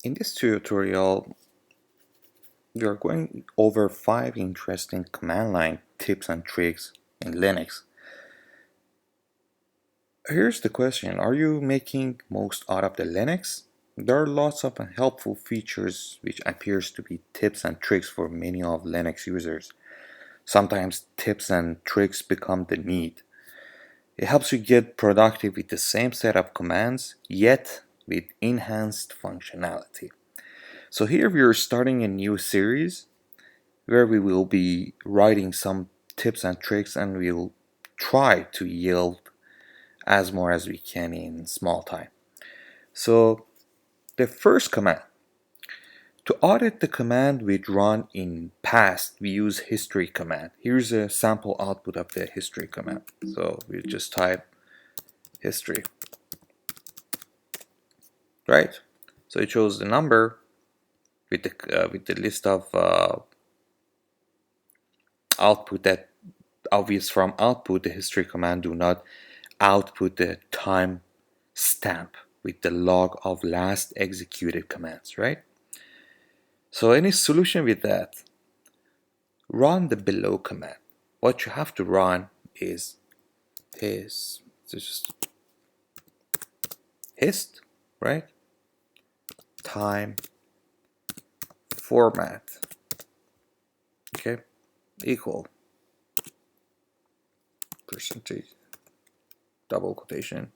In this tutorial, we are going over 5 interesting command line tips and tricks in Linux. Here's the question, are you making most out of the Linux? There are lots of helpful features which appears to be tips and tricks for many of Linux users. Sometimes tips and tricks become the need. It helps you get productive with the same set of commands, yet with enhanced functionality. So here we are starting a new series where we will be writing some tips and tricks and we'll try to yield as more as we can in small time. So the first command, to audit the command we'd run in past, we use history command. Here's a sample output of the history command. So we just type history, right? So it shows the number with the list of output that obvious from output. The history command do not output the time stamp with the log of last executed commands, right? So any solution with that, run the below command. What you have to run is just hist, right? Time format, okay, equal percentage double quotation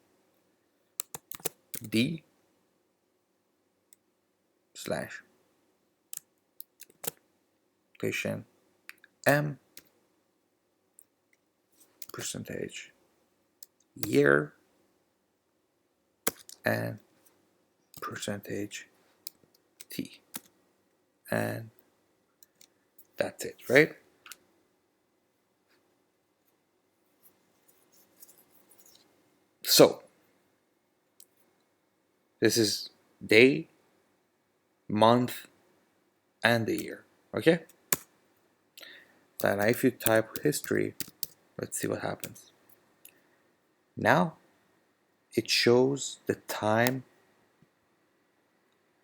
d slash quotation m percentage year and percentage t, and that's it, right? So this is day, month, and the year, okay? Then if you type history, let's see what happens. Now it shows the time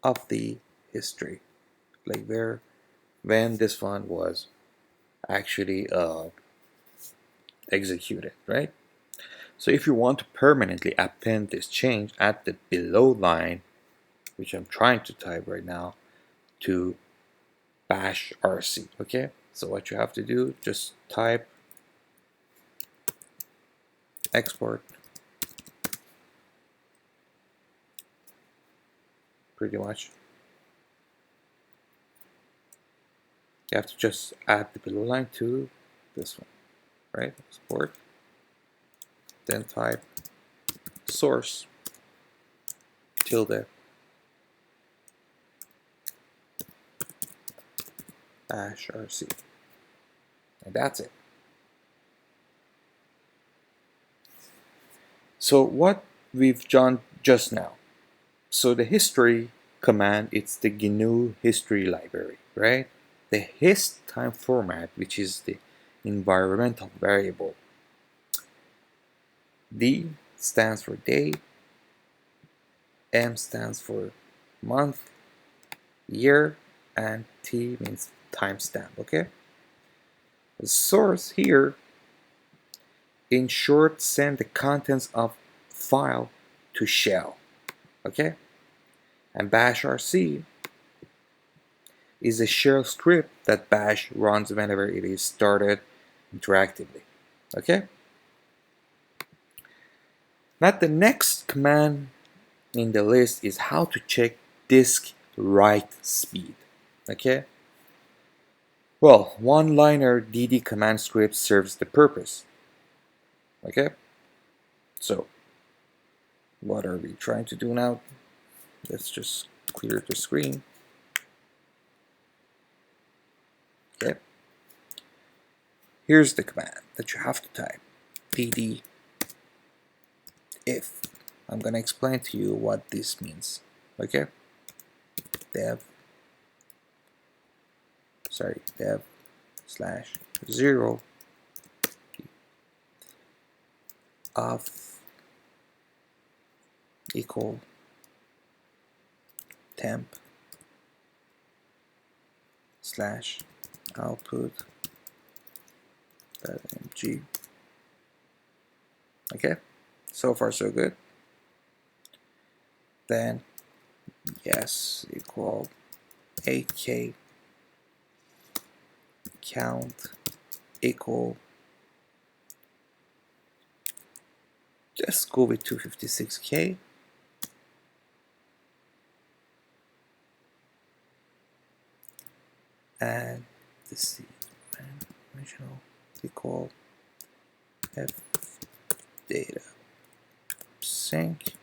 of the history, like when this one was actually executed, right? So if you want to permanently append this change at the below line, which I'm trying to type right now, to bash rc, okay? So what you have to do, just type export, pretty much. You have to just add the below line to this one, right? Export, then type source tilde bash rc, and that's it. So what we've done just now, so the history command, it's the GNU history library, right? The hist time format, which is the environmental variable. D stands for day, M stands for month, year, and T means timestamp, okay? The source here, in short, send the contents of file to shell, okay? And bash rc is a shell script that bash runs whenever it is started interactively, okay? Now the next command in the list is how to check disk write speed, okay? Well, one-liner dd command script serves the purpose, okay? So what are we trying to do now? Let's just clear the screen, okay? Here's the command that you have to type, dd if. I'm gonna explain to you what this means, okay? Dev slash 0 of equal temp slash output .mg. Okay, so far so good. Then yes equal 8k count equal, just go with 256k, and this dimensional equal f data sync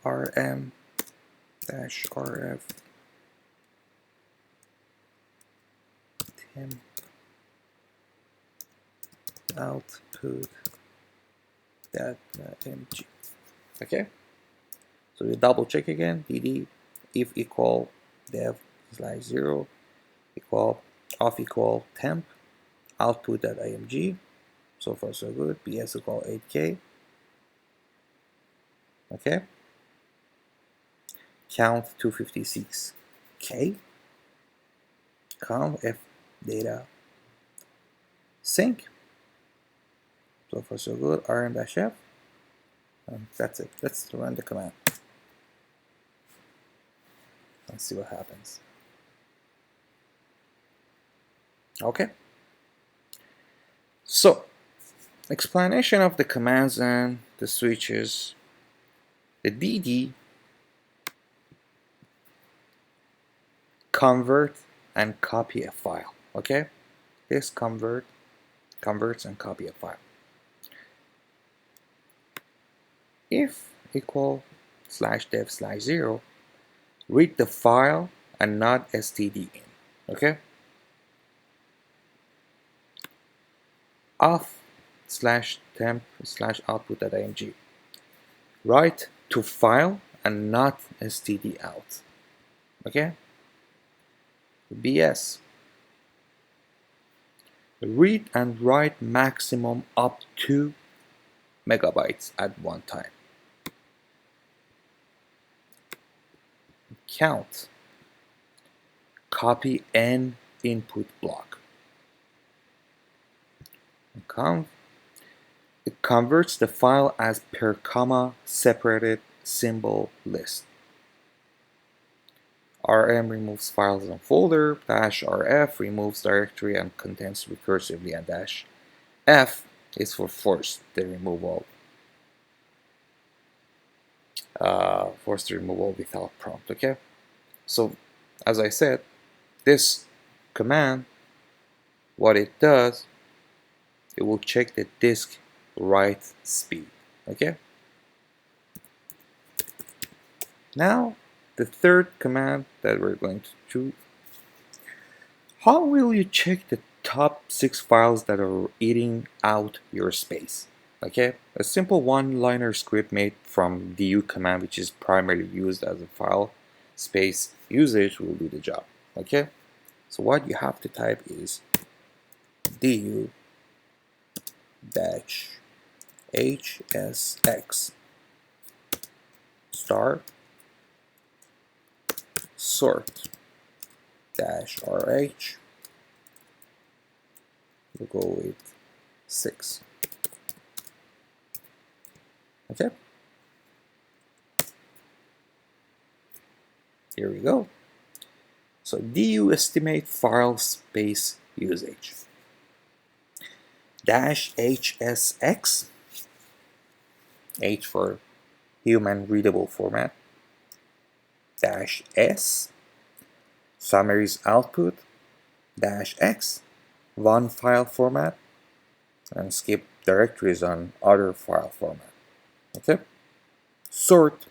rm dash rf temp output that mg. Okay, so we double check again, dd if equal dev slash 0 equal off equal temp output.img. So far so good. PS equal 8k. Okay, count 256k, count f data sync. So far so good. rm-f, that's it. Let's run the command. Let's see what happens. Okay, so explanation of the commands and the switches. The dd convert and copy a file. Okay, this converts and copy a file. If equal slash dev slash 0, read the file and not std in. Okay, off slash temp slash output.img, write to file and not std out. Okay, bs, read and write maximum up to megabytes at one time. Count, copy n input block. Count, it converts the file as per comma separated symbol list. rm removes files and folder, dash rf removes directory and contents recursively, and dash f is for force the removal without prompt. Okay, so as I said, this command, what it does, it will check the disk write speed. Okay, now the third command that we're going to do, how will you check the top 6 files that are eating out your space? Okay, a simple one-liner script made from du command, which is primarily used as a file space usage, will do the job. Okay, so what you have to type is du dash hsx star sort dash rh, we'll go with 6. Okay, here we go. So du estimate file space usage dash hsx, h for human readable format, dash s summaries output, dash x one file format, and skip directories on other file format. Okay, sort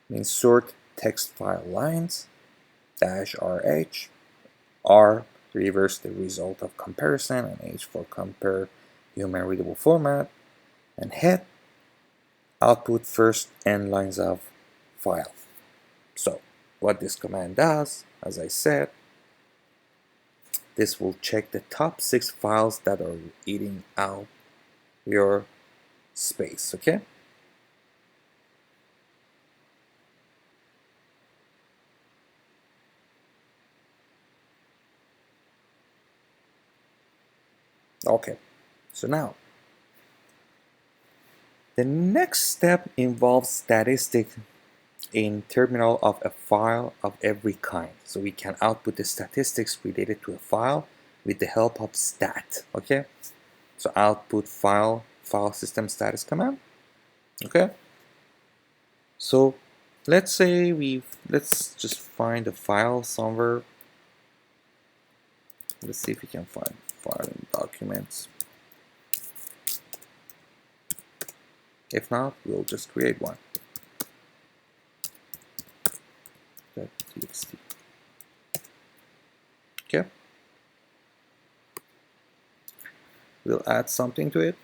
means sort text file lines, dash rh, r reverse the result of comparison, and h for compare human readable format, and head output first n lines of file. So what this command does, as I said, this will check the top 6 files that are eating out your space. Okay, Okay, so now the next step involves statistics in terminal of a file of every kind. So we can output the statistics related to a file with the help of stat. Okay, so output file system status command. Okay, so let's just find a file somewhere. Let's see if we can find file in documents. If not, we'll just create one. .txt. Okay, we'll add something to it.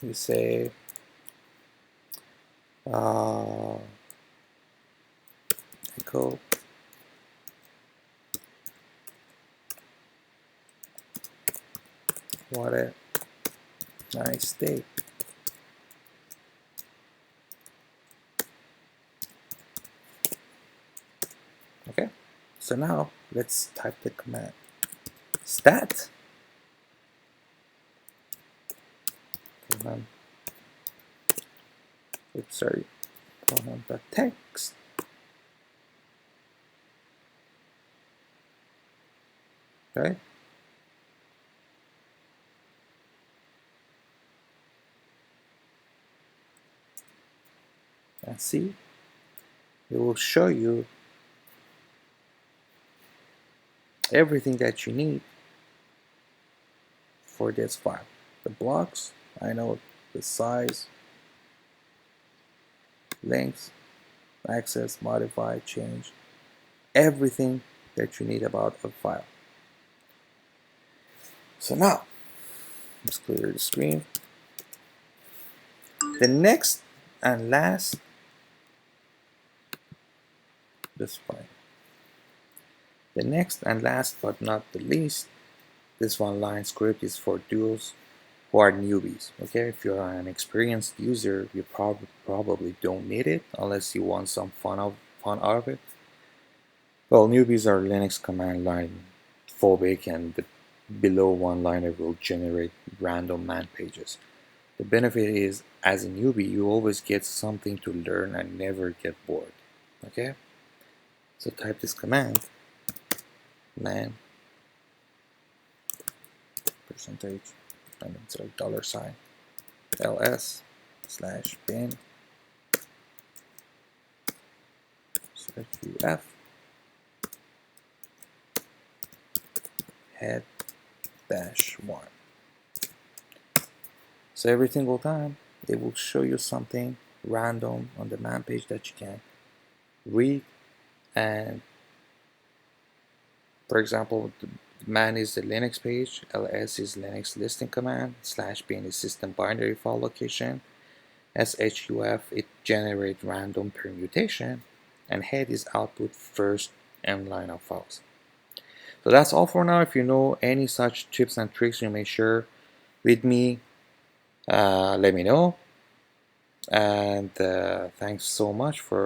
We say echo what a nice day. Okay, so now let's type the command stat command. Oops, sorry. Command.text. Okay. And see, it will show you everything that you need for this file. The blocks, I know the size, length, access, modify, change, everything that you need about a file. So now, let's clear the screen. The next and last, this file. The next and last but not the least, this one line script is for those who are newbies. Okay, if you're an experienced user, you probably don't need it unless you want some fun out of it. Well, newbies are Linux command line phobic, and the below one liner will generate random man pages. The benefit is, as a newbie, you always get something to learn and never get bored. Okay, so type this command man percentage and it's like $sign ls/bin /uf head -1. So every single time it will show you something random on the man page that you can read. And for example, the man is the Linux page, ls is Linux listing command, /bin is system binary file location, shuf it generates random permutation, and head is output first and line of files. So that's all for now. If you know any such tips and tricks you may share with me, let me know. And thanks so much for